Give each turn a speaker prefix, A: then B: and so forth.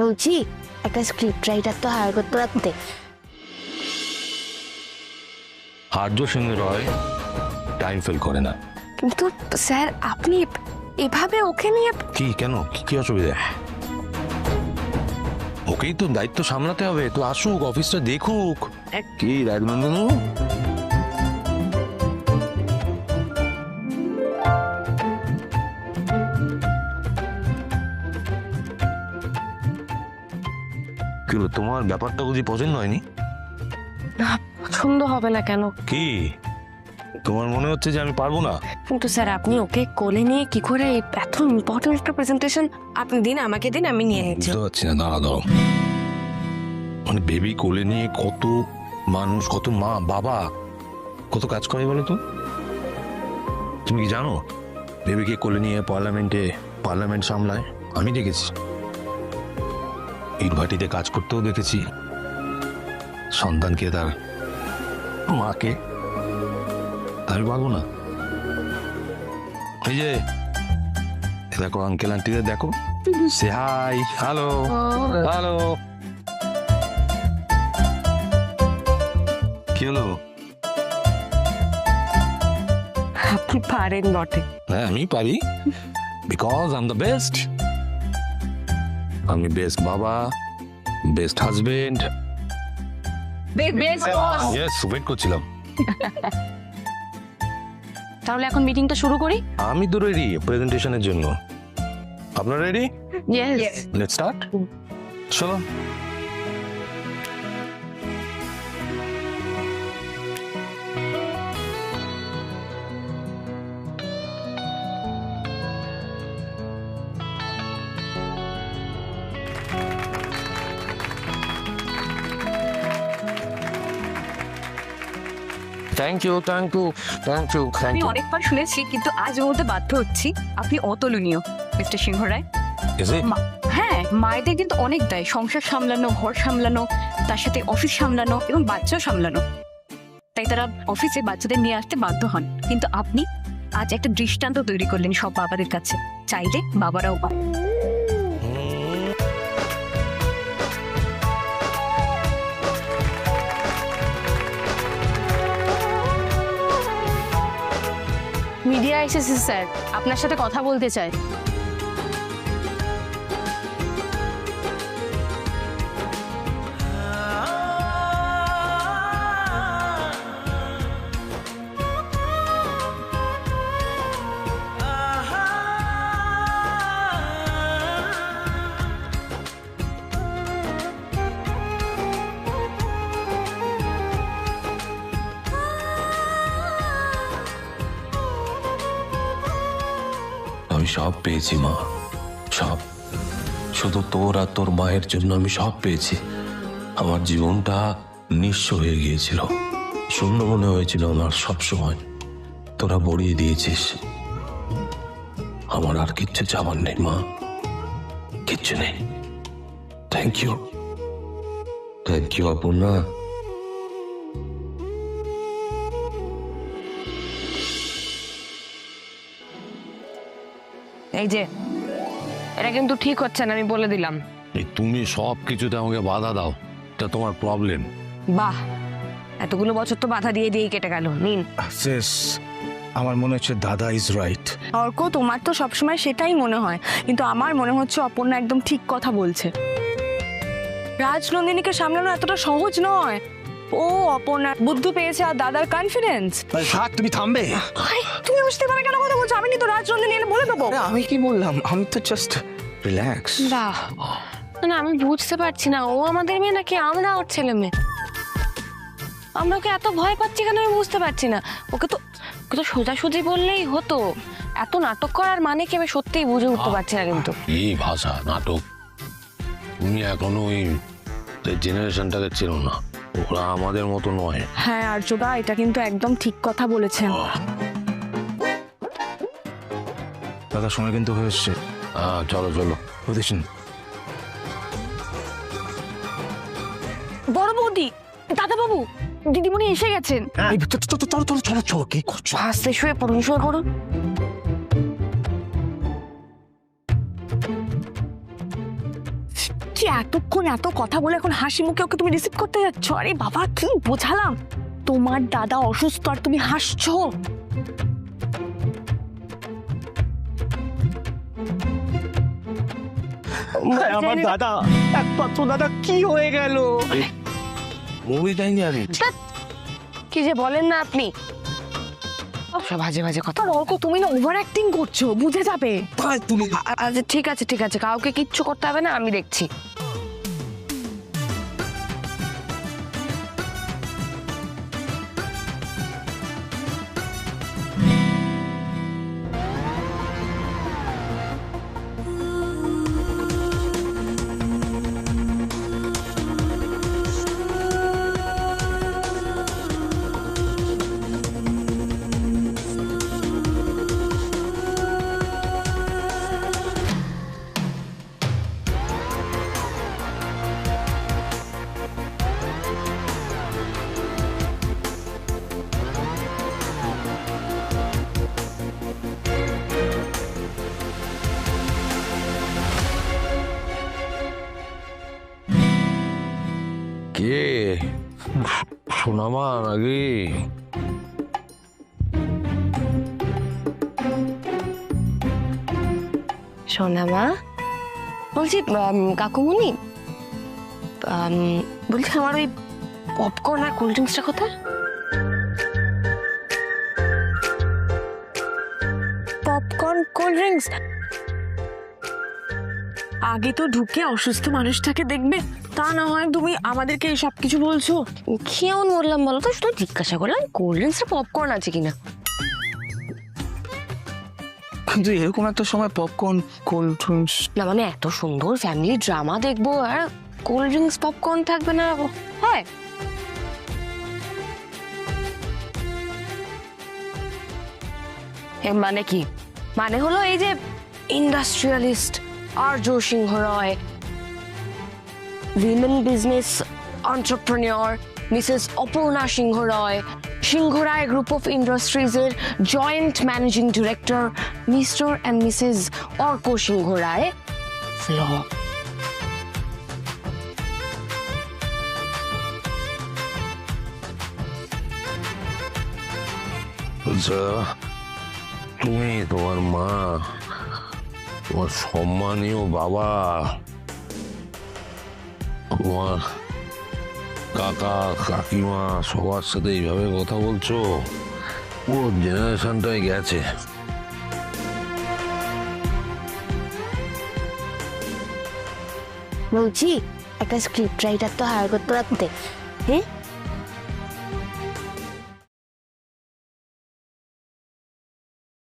A: বলছি একটা script writer তো হায়ার করতে পারতে।
B: আর্য সিংহ রয় টাইম ফেল করে না।
C: কিন্তু স্যার আপনি এভাবে ওকে নিয়ে
B: কি কেন কি অসুবিধা? ওকেই তো দায়িত্ব সামলাতে হবে, তো আসুক অফিসটা দেখুক। কি রাজনন্দন কি হলো, তোমার ব্যাপারটা বুঝি পছন্দ হয়নি?
C: না পছন্দ হবে না কেন?
B: কি তোমার মনে হচ্ছে যে আমি পারবো না?
C: কিন্তু স্যার আপনি ওকে কোলে নিয়ে কি করে এত ইম্পর্টেন্ট একটা প্রেজেন্টেশন আপনি দিন, আমাকে দিন, আমি নিয়ে নিচ্ছি।
B: বুঝতে পারছি না, দাঁড়াও। মানে বেবি কোলে নিয়ে কত মানুষ, কত মা বাবা কত কাজ করে বলো তো। তুমি কি জানো বেবিকে কোলে নিয়ে পার্লামেন্ট সামলায়? আমি দেখেছি, ইটভাটিতে কাজ করতেও দেখেছি, সন্তানকে তার মাকে। আমি পারবো না। এই যে দেখো আঙ্কেল আন্টিদের দেখো, সে হাই, হ্যালো হ্যালো। কি হলো?
C: আপনি পারেন বটে।
B: হ্যাঁ আমি পারি, because I am the best. আমি বেস্ট বাবা, বেস্ট হাজবেন্ড। ইয়েস, ওয়েট করছিলাম।
C: তাহলে এখন মিটিংটা শুরু করি।
B: আমি তো রেডি প্রেজেন্টেশনের জন্য। আপনারা রেডি?
C: ইয়েস।
B: Let's start. চলো। Thank you thank you thank you thank
D: আমি
B: ইউ।
D: অনেকবার শুনেছি কিন্তু আজ বলতে বাধ্য হচ্ছি, আপনি অতুলনীয় mister Singh Roy.
B: Is it?
D: হ্যাঁ, মায়েদের কিন্তু অনেক দায়, সংসার সামলানো, ঘর সামলানো, তার সাথে অফিস সামলানো এবং বাচ্চাও সামলানো। তাই তারা অফিসে বাচ্চাদের নিয়ে আসতে বাধ্য হন, কিন্তু আপনি আজ একটা দৃষ্টান্ত তৈরি করলেন সব বাবাদের কাছে, চাইলে বাবারাও পান।
C: মিডিয়া এসেছে স্যার, আপনার সাথে কথা বলতে চাই।
B: আমি সব পেয়েছি মা, সব। শুধু তোর আর তোর মায়ের জন্য আমি সব পেয়েছি। আমার জীবনটা নিঃস্ব হয়ে গিয়েছিল, শূন্য মনে হয়েছিল আমার সব সময়। তোরা বড়িয়ে দিয়েছিস। আমার আর কিচ্ছু চাওয়ার নেই মা, কিচ্ছু নেই। Thank you Aparna.
C: এই যে এটা কিন্তু ঠিক হচ্ছে না, আমি বলে দিলাম।
B: এই তুমি সব কিছুতে আমাকে বাধা দাও, এটা তোমার প্রবলেম।
C: বাহ, এতগুলো বছর তো বাধা দিয়ে দিয়েই কেটে গেল। নিন।
E: শেষ। আমার মনে হচ্ছে দাদা ইজ রাইট।
C: অর্ক, তোমার তো সবসময় সেটাই মনে হয়, কিন্তু আমার মনে হচ্ছে অপর্ণা একদম ঠিক কথা বলছে। রাজনন্দিনীকে সামলানো এতটা সহজ নয়। ও অপর্ণা বুদ্ধি পেয়েছে আর দাদার কনফিডেন্স।
E: থাক, তুমি থামবে।
C: তুমি বুঝতে পারো কেন কথা বলছো? আমি কিন্তু রাজনন্দিনী এলে বলে দেবো।
E: আরে, আমি কি বললাম? আমি তো জাস্ট রিল্যাক্স।
C: বাহ, না আমি বুঝতে পারছি না, ও আমাদের মেয়ে নাকি আমরা ওর ছেলে মেয়ে? আমরা ওকে এত ভয় পাচ্ছি কেন আমি বুঝতে পারছি না। ওকে তো সোজাসুজি বললেই হতো। এত নাটক করার মানে কি আমি সত্যিই বুঝে উঠতে পারছি না। কিন্তু
B: এই ভাষা নাটক, তুমি এখনো ওই জেনারেশনটাকে চেনো না, ওরা আমাদের মতো নয়।
C: হ্যাঁ আর্যদা, এটা কিন্তু একদম ঠিক কথা বলেছেন।
E: দাদা সময় কিন্তু হয়ে এসছে।
B: চলো চলো।
E: বুঝেছেন?
C: বড় বৌদি, দাদা বাবু, দিদিমণি এসে গেছেন।
E: চলো চলো চলো চলো, কি করছো?
C: আস্তে শুয়ে পড়ুন, শুয়ে পড়ুন। কি
F: বলছি এতক্ষণ এত কথা বলে এখন হাসি মুখে ওকে তুমি রিসিভ করতে যাচ্ছ? আরে বাবা কি বোঝালাম, তোমার দাদা অসুস্থ আর তুমি হাসছো।
E: আমার দাদা, একমাত্র দাদা কি হয়ে গেল?
B: মুভি যাইনি আমি।
C: কি যে বলেন না আপনি, সব বাজে বাজে কথা।
F: আর অর্ক তুমি না ওভার অ্যাক্টিং করছো, বুঝে যাবে।
C: আচ্ছা ঠিক আছে ঠিক আছে, কাউকে কিচ্ছু করতে হবে না, আমি দেখছি।
B: কে সোনামা নাকি?
C: সোনামা বলছি, কাকুমণি বলছি আমার ওই পপকর্ন আর কোল্ড ড্রিঙ্কসটা কোথায়?
F: পপকর্ন কোল্ড ড্রিঙ্কস আগে তো ঢুকে অসুস্থ মানুষটাকে দেখবে, তা না হয় তুমি আমাদেরকে এই সব কিছু বলছো।
C: কেমন বললাম বলো তো, শুধু জিজ্ঞাসা করলাম কোল্ড ড্রিঙ্কস আর পপকর্ন আছে কিনা।
E: কিন্তু এরকম একটা সময় পপকর্ন কোল্ড ড্রিঙ্কস?
C: না মানে এত সুন্দর ফ্যামিলি ড্রামা দেখবো আর কোল্ড ড্রিঙ্কস পপকর্ন থাকবে না? হয় এর মানে কি? মানে হলো এই যে industrialist Arya Sinha Roy, women business entrepreneur Mrs Aparna Sinha Roy, Sinha Roy group of ইন্ডাস্ট্রিজের joint managing director mister and Mrs Arka Sinha Roy flop.
B: তুমি, তোমার মা, তোমার সম্মানীয় বাবা, তোমার কাকা কাকিমা সবার সাথে এইভাবে কথা বলছো? ও জেনারেশনটাই গেছে।
A: বলছি একটা স্ক্রিপ্ট রাইটার তো হায়ার করতে পারতে। হ্যাঁ